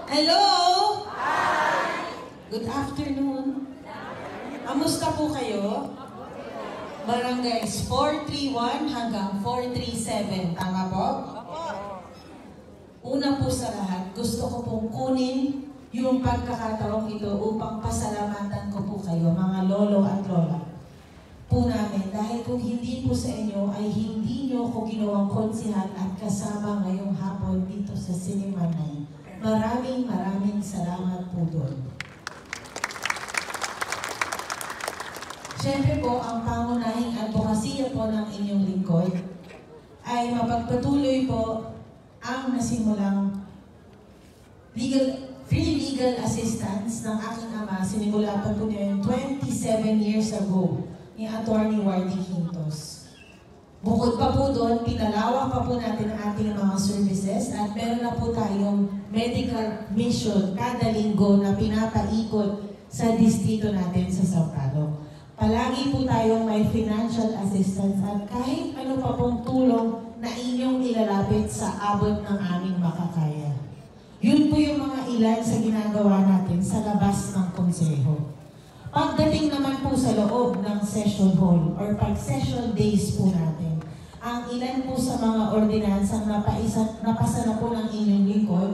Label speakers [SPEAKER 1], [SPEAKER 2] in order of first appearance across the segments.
[SPEAKER 1] Hello! Hi! Good afternoon. Kamusta po kayo? Barangays 431 hanggang 437. Tama po? Una po sa lahat, gusto ko pong kunin yung pagkakataong ito upang pasalamatan ko po kayo, mga lolo at lola po namin. Dahil kung hindi po sa inyo, ay hindi nyo ako ginawang konsihan at kasama ngayong hapon dito sa Cinema 9. Maraming salamat po doon. Siyempre po, ang pangunahing advokasya po ng inyong lingkod ay mapagpatuloy po ang nasimulang free legal assistance ng aking ama. Sinimula pa po niya yung 27 years ago ni Attorney Wardy Quintos. Bukod pa po doon, pinalawak pa po natin ang ating mga services at meron na po tayong medical mission kada linggo na pinapaikot sa distrito natin sa Sampaloc. Palagi po tayong may financial assistance at kahit ano pa pong tulong na inyong ilalapit sa abot ng aming makakaya. Yun po yung mga ilan sa ginagawa natin sa labas ng konseho. Pagdating naman po sa loob ng session hall or pag-session days po natin, ang ilan po sa mga ordinansang napasa na po ng inyong lingkod,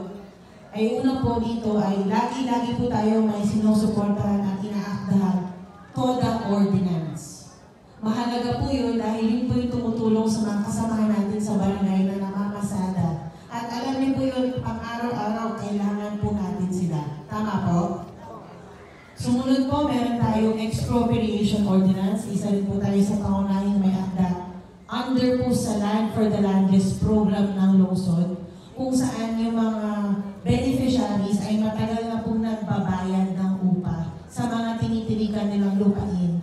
[SPEAKER 1] ay una po dito ay lagi-lagi po tayo may sinusuportahan at inaakdahan TODA ordinance. Mahalaga po yun dahil yun po yung tumutulong sa mga kasamahan natin sa barangay na namamasada. At alam niyo po yun, pang-araw-araw kailangan po natin sila. Tama po? Sumunod po, meron tayong expropriation ordinance. Isa rin po tayo sa pangunahing may akda. Under po sa Land for the Landless program ng lungsod, kung saan yung mga beneficiaries ay matagal na po nagbabayad ng upa sa mga tinitilikan nilang lupain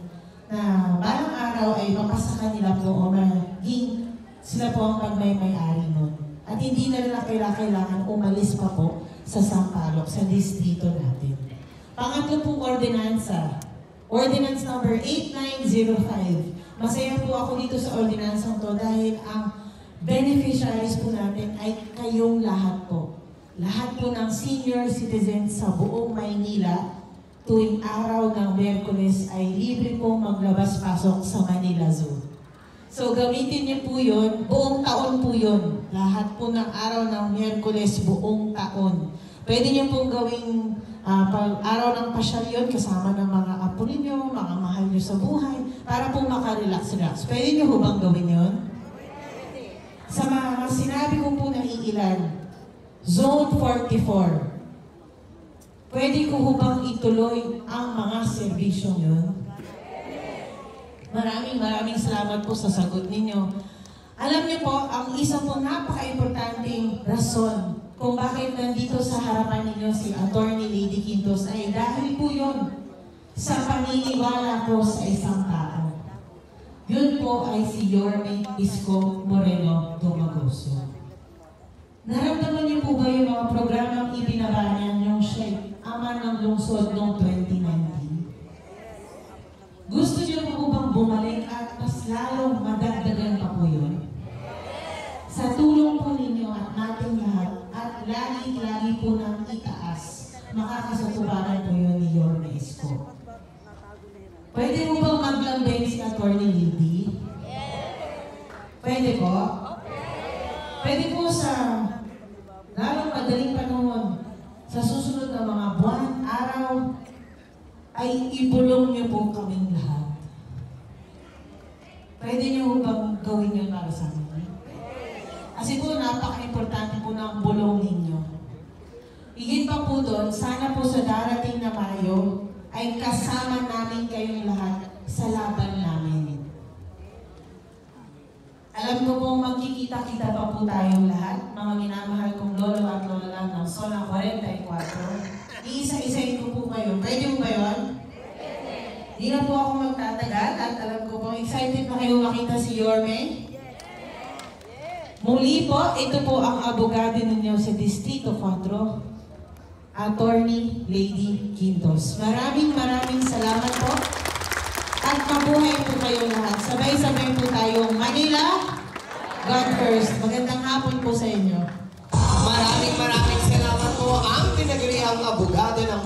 [SPEAKER 1] na balang araw ay mapasakan nila po o maging sila po ang pagmay-may-ari nun. At hindi na nila kailangan umalis pa po sa Sampaloc, sa distrito natin. Pangatlo pong ordinansa, Ordinance number 8905. Masaya po ako dito sa ordinansang to dahil ang beneficiaries po natin ay kayong lahat po. Lahat po ng senior citizens sa buong Maynila tuwing araw ng Miyerkules ay libre po maglabas-pasok sa Manila Zoo. So gamitin niyo po yun, buong taon po yun. Lahat po ng araw ng Miyerkules, buong taon. Pwede niyo pong gawing araw ng pasyal yun kasama ng mga apo ninyo, mga mahal niyo sa buhay, para po makarelax-relax. Pwede niyo hubang gawin yun? Sa mga sinabi ko po na iilan, Zone 44, pwede ko hubang ituloy ang mga serbisyong yun? Maraming salamat po sa sagot ninyo. Alam niyo po, ang isa po napaka-importanting rason kung bakit nandito sa harapan ninyo si Attorney Lady Quintos ay dahil po yun sa paniniwala ko sa isang tao. Yun po ay si Yorme Isko Moreno Domagoso. Naramdaman niyo po ba yung mga programang ibinabanyan yung siya ama ng lungsod noong 2019? Gusto niyo po bang bumalik at mas lalong madagdagan pa po yun? Sa tulong po ninyo at nating lahat, at lagi po nang itaas, makakasatubaran po yun ni Yorme Isko. Pwede mo bang maglambing si Attorney Lady? Pwede po? Pwede po sa lalong madaling panahon, sa susunod na mga buwan, araw, ay ibulong niyo po kaming lahat. Pwede niyo bang gawin yun para sa amin? Kasi po, napaka-importante po ng bulong ninyo. Higit pa po doon, sana po sa darating na Mayo, ay kasama namin kayong lahat sa laban namin. Alam ko po, magkikita-kita pa po tayong lahat, mga minamahal kong lolo at lola ng Zona 44. Iisa-isayin ko po kayo. Pwede mo ba yun? Hindi na po ako magtatagal at alam ko po, excited na kayo makita si Yorme. Muli po, ito po ang abogado ninyo sa Distrito 4, Attorney Lady Quintos. Maraming salamat po. At mabuhay po kayo lahat. Sabay-sabay po tayong Manila, God first. Magandang hapon po sa inyo.
[SPEAKER 2] Maraming salamat po ang pinag ang abogado ng